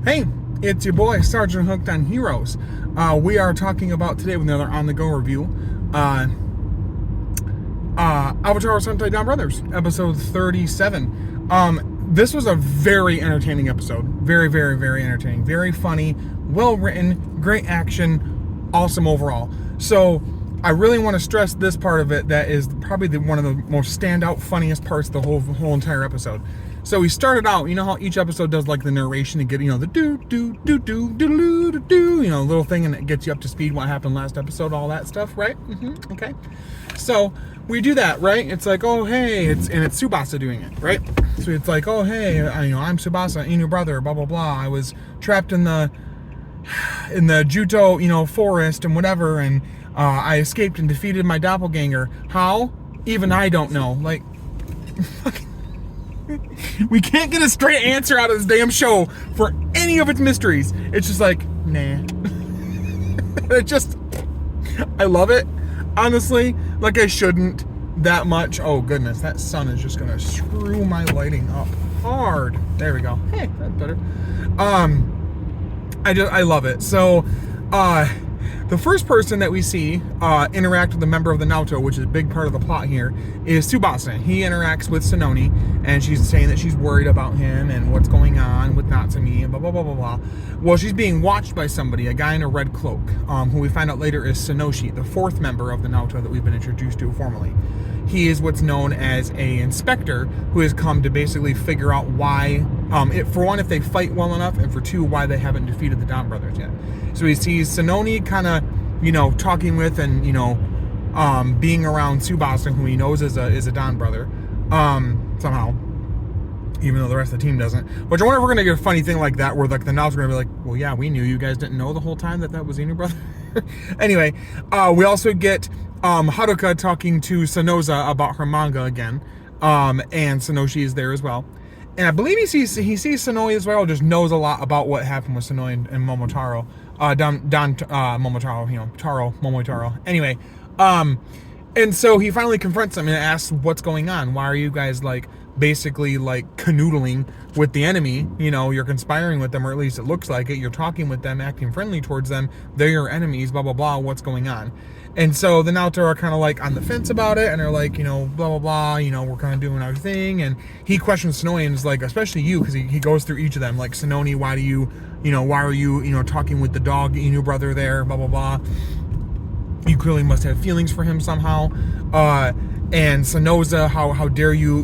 Hey, it's your boy, Sergeant Hooked on Heroes. We are talking about today with another on-the-go review, Avataro Sentai DonBrothers, episode 37. This was a very entertaining episode. Very, very, very entertaining. Very funny, well-written, great action, awesome overall. So, I really want to stress this part of it that is probably one of the most standout, funniest parts of the whole entire episode. So we started out, you know how each episode does like the narration to get, the do, little thing, and it gets you up to speed what happened last episode, all that stuff, right? Okay. So we do that, right? It's like, oh, hey, it's Tsubasa doing it, right? So it's like, oh, hey, I'm Tsubasa, Inu brother, blah, blah, blah. I was trapped in the Juto, forest and whatever, and I escaped and defeated my doppelganger. How? Even I don't know. Like, we can't get a straight answer out of this damn show for any of its mysteries. It's just like, nah. I love it. Honestly, like I shouldn't that much. Oh goodness, that sun is just gonna screw my lighting up hard. There we go. Hey, that's better. I love it. So, the first person that we see interact with a member of the Naoto, which is a big part of the plot here, is Tsubasa. He interacts with Sononi, and she's saying that she's worried about him and what's going on with Natsumi and blah, blah, blah, blah, blah. Well, she's being watched by somebody, a guy in a red cloak, who we find out later is Sonoshi, the fourth member of the Naoto that we've been introduced to formally. He is what's known as a inspector who has come to basically figure out why, for one, if they fight well enough, and for two, why they haven't defeated the DonBrothers yet. So he sees Sononi kind of, talking with and, being around Tsubasa, who he knows is a DonBrother, somehow, even though the rest of the team doesn't. Which I wonder if we're going to get a funny thing like that, where like the Naoto's going to be like, well, yeah, we knew you guys didn't know the whole time that was Inu brother. Anyway, we also get Haruka talking to Sonoza about her manga again, and Sonoshi is there as well. And I believe he sees Sonoi as well, just knows a lot about what happened with Sonoi and Momotaro. Momotaro, Taro, Momotaro. Anyway, and so he finally confronts them and asks what's going on. Why are you guys basically canoodling with the enemy? You're conspiring with them, or at least it looks like it. You're talking with them, acting friendly towards them. They're your enemies, blah, blah, blah. What's going on? And so the Naoto are kind of on the fence about it, and they're like, blah, blah, blah, we're kind of doing our thing. And he questions Sonoi and is like, especially you, because he goes through each of them, like, Sononi, why are you, talking with the dog, Inu brother there, blah, blah, blah. You clearly must have feelings for him somehow. And Sonoza, how dare you,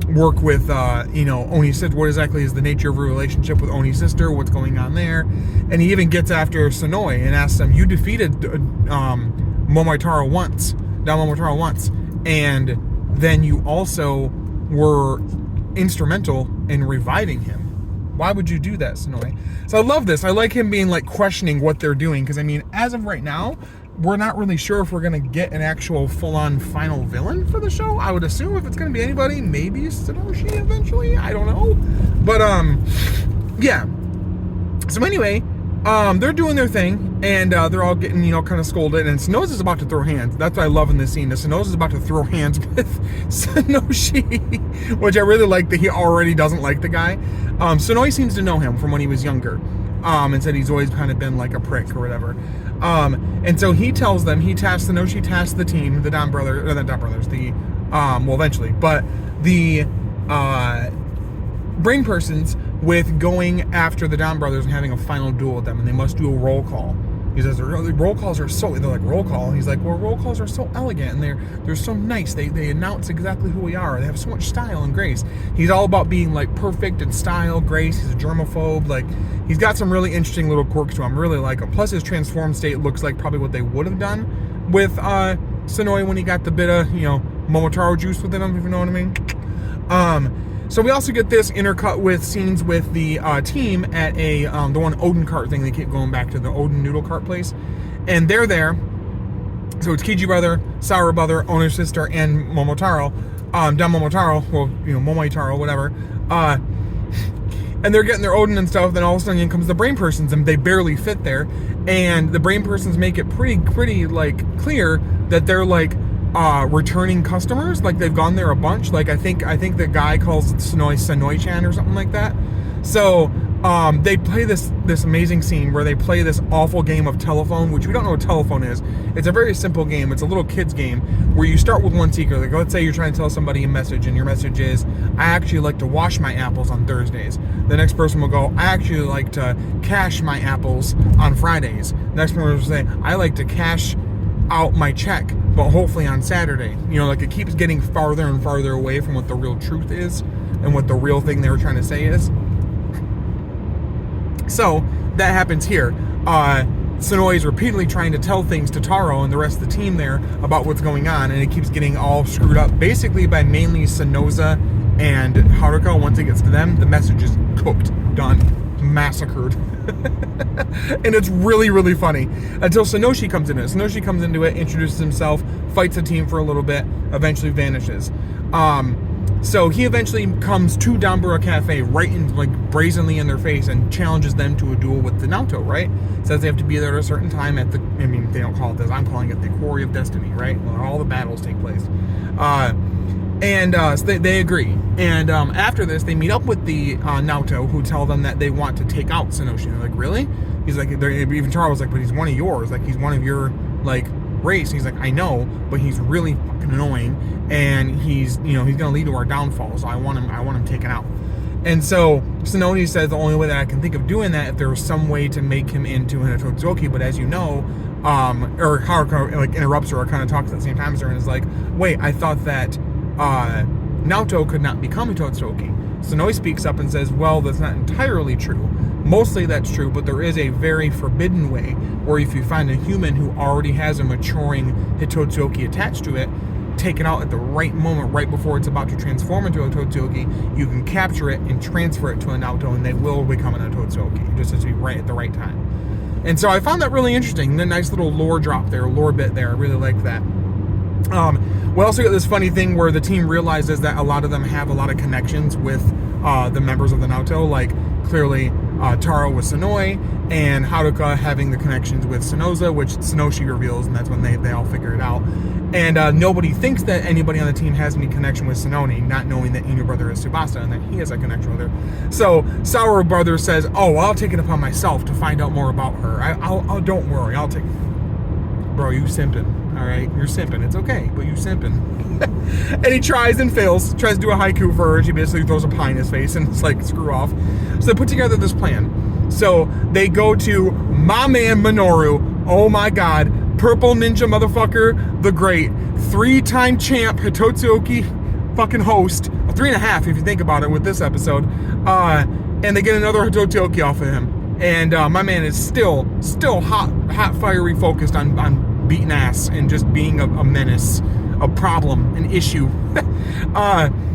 work with, Oni's sister. What exactly is the nature of your relationship with Oni's sister? What's going on there? And he even gets after Sonoi and asks him, you defeated Momotaro once, and then you also were instrumental in reviving him. Why would you do that, Sonoi? So I love this. I like him being questioning what they're doing, because as of right now, we're not really sure if we're going to get an actual full-on final villain for the show. I would assume if it's going to be anybody, maybe Sonoshi eventually. I don't know. But, yeah. So anyway, they're doing their thing, and they're all getting, kind of scolded, and Sonoza's about to throw hands. That's what I love in this scene. Sonoza's about to throw hands with Sonoshi, which I really like that he already doesn't like the guy. Sonoi seems to know him from when he was younger, and said he's always kind of been like a prick or whatever. And so he tasks Sonoshi tasks the team, the DonBrothers, eventually, but the brain persons with going after the DonBrothers and having a final duel with them, and they must do a roll call. He says, roll calls are so, they're like, roll call? He's like, well, roll calls are so elegant, and they're so nice. They announce exactly who we are. They have so much style and grace. He's all about being perfect in style, grace. He's a germaphobe. He's got some really interesting little quirks to him. I really like him. Plus his transformed state looks like probably what they would have done with Sonoi when he got the bit of, Momotaro juice within him, if you know what I mean. So we also get this intercut with scenes with the team at the one Odin cart thing. They keep going back to the Odin noodle cart place, and they're there. So it's Kiji brother, Saura brother, Oni's sister, and Momotaro, Don Momotaro, well, Momoitaro, whatever. And they're getting their Odin and stuff. Then all of a sudden in comes the brain persons, and they barely fit there. And the brain persons make it pretty clear that they're returning customers. They've gone there a bunch. I think the guy calls Sonoi Sonoi-chan or something like that. So they play this amazing scene where they play this awful game of telephone, which we don't know what telephone is. It's a very simple game. It's a little kid's game where you start with one secret. Like, let's say you're trying to tell somebody a message, and your message is, I actually like to wash my apples on Thursdays. The next person will go, I actually like to cash my apples on Fridays. The next person will say, I like to cash out my check, but hopefully on Saturday. You know, like, it keeps getting farther and farther away from what the real truth is and what the real thing they were trying to say is. So that happens here. Sonoe is repeatedly trying to tell things to Taro and the rest of the team there about what's going on, and it keeps getting all screwed up, basically by mainly Sonoza and Haruka. Once it gets to them, the message is cooked, done, massacred. And it's really, really funny until Sonoshi comes into it. Sonoshi comes into it, introduces himself, fights the team for a little bit, eventually vanishes. So he eventually comes to Donboro Cafe right in, like, brazenly in their face and challenges them to a duel with the Naoto, right? Says they have to be there at a certain time at the, I mean, they don't call it this, I'm calling it the Quarry of Destiny, right? Where all the battles take place. So they agree. And after this, they meet up with the Naoto, who tell them that they want to take out Sonoshi. They're like, really? He's like, even Taro was like, but he's one of yours. Like, he's one of your, like, race. He's like, I know, but he's really fucking annoying, and he's gonna lead to our downfall. So I want him taken out. And so Sonoe says the only way that I can think of doing that if there was some way to make him into an Hitotsuki. But as you know, or Haruka like interrupts her or kind of talks at the same time as her and is like, wait, I thought that Naoto could not become Hitotsuki. Sonoe speaks up and says, well, that's not entirely true. Mostly that's true, but there is a very forbidden way where if you find a human who already has a maturing Hitotsuki attached to it, take it out at the right moment, right before it's about to transform into a Hitotsuki, you can capture it and transfer it to a Naoto, and they will become an Hitotsuki. It just has to be right at the right time. And so I found that really interesting. The nice little lore drop there, lore bit there. I really liked that. We also got this funny thing where the team realizes that a lot of them have a lot of connections with the members of the Naoto, like clearly Taro with Sonoe, and Haruka having the connections with Sonoza, which Sonoshi reveals, and that's when they all figure it out. And nobody thinks that anybody on the team has any connection with Sonoe, not knowing that Inu brother is Tsubasa and that he has a connection with her. So Sauro brother says, oh, well, I'll take it upon myself to find out more about her. I'll don't worry, I'll take it. Bro, you simping. All right, you're simping. It's okay, but you simping. And he tries and fails. Tries to do a haiku for her. She basically throws a pie in his face, and it's like, screw off. So they put together this plan. So they go to my man Minoru. Oh my God, Purple Ninja motherfucker, the great 3-time champ Hitotsuki fucking host. 3.5 if you think about it with this episode. And they get another Hitotsuki off of him. And my man is still hot, fiery focused on beating ass and just being a menace, a problem, an issue.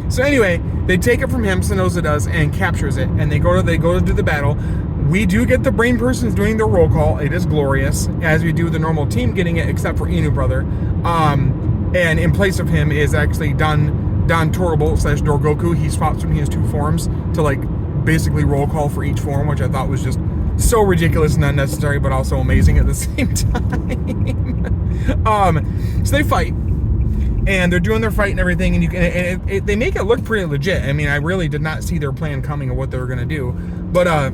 So anyway, they take it from him, Sonoza does, and captures it, and they go to do the battle. We do get the brain persons doing their roll call. It is glorious, as we do the normal team getting it, except for Inu brother. And in place of him is actually Don Torable / Dorgoku. He swaps between his two forms to like basically roll call for each form, which I thought was just so ridiculous and unnecessary, but also amazing at the same time. So they fight, and they're doing their fight and everything, and they make it look pretty legit. I mean, I really did not see their plan coming of what they were going to do, but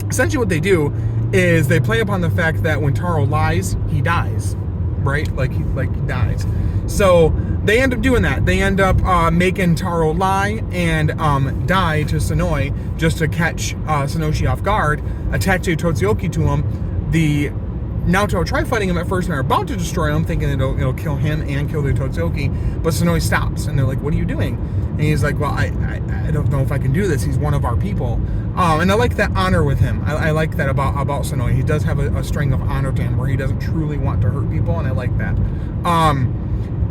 essentially what they do is they play upon the fact that when Taro lies, he dies, right? Like he dies. So they end up doing that. They end up making Taro lie and die to Sonoe just to catch Sonoshi off guard, attach a Totsuoki to him. The Naoto try fighting him at first and are about to destroy him, thinking it'll kill him and kill the Totsuoki, but Sonoe stops, and they're like, what are you doing? And he's like, well, I don't know if I can do this. He's one of our people. And I like that honor with him. I like that about Sonoe. He does have a string of honor to him where he doesn't truly want to hurt people, and I like that.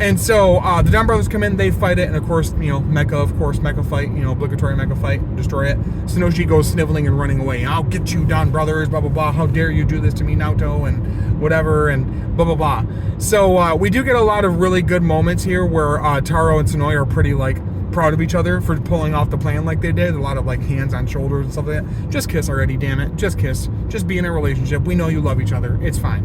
And so the DonBrothers come in, they fight it, and of course, mecha fight, obligatory mecha fight, destroy it. Sonoshi goes sniveling and running away. I'll get you, DonBrothers, blah, blah, blah. How dare you do this to me, Naoto, and whatever, and blah, blah, blah. So we do get a lot of really good moments here where Taro and Sonoe are pretty, proud of each other for pulling off the plan like they did. A lot of, hands on shoulders and stuff like that. Just kiss already, damn it. Just kiss. Just be in a relationship. We know you love each other. It's fine.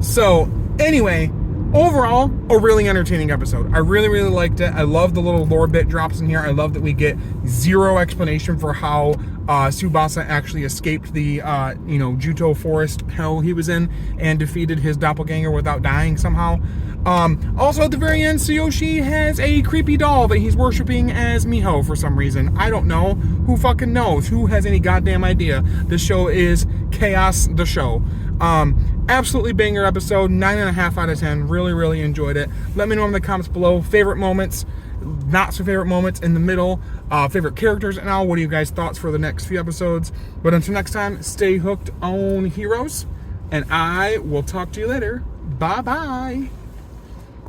So, anyway... overall, a really entertaining episode. I really, really liked it. I love the little lore bit drops in here. I love that we get zero explanation for how Tsubasa actually escaped the, Juto forest hell he was in and defeated his doppelganger without dying somehow. Also, at the very end, Tsuyoshi has a creepy doll that he's worshiping as Miho for some reason. I don't know. Who fucking knows? Who has any goddamn idea? This show is Chaos the Show. Absolutely banger episode, 9.5 out of 10. Really, really enjoyed it. Let me know in the comments below. Favorite moments, not so favorite moments in the middle, favorite characters and all. What are you guys' thoughts for the next few episodes? But until next time, stay hooked on Heroes, and I will talk to you later. Bye-bye.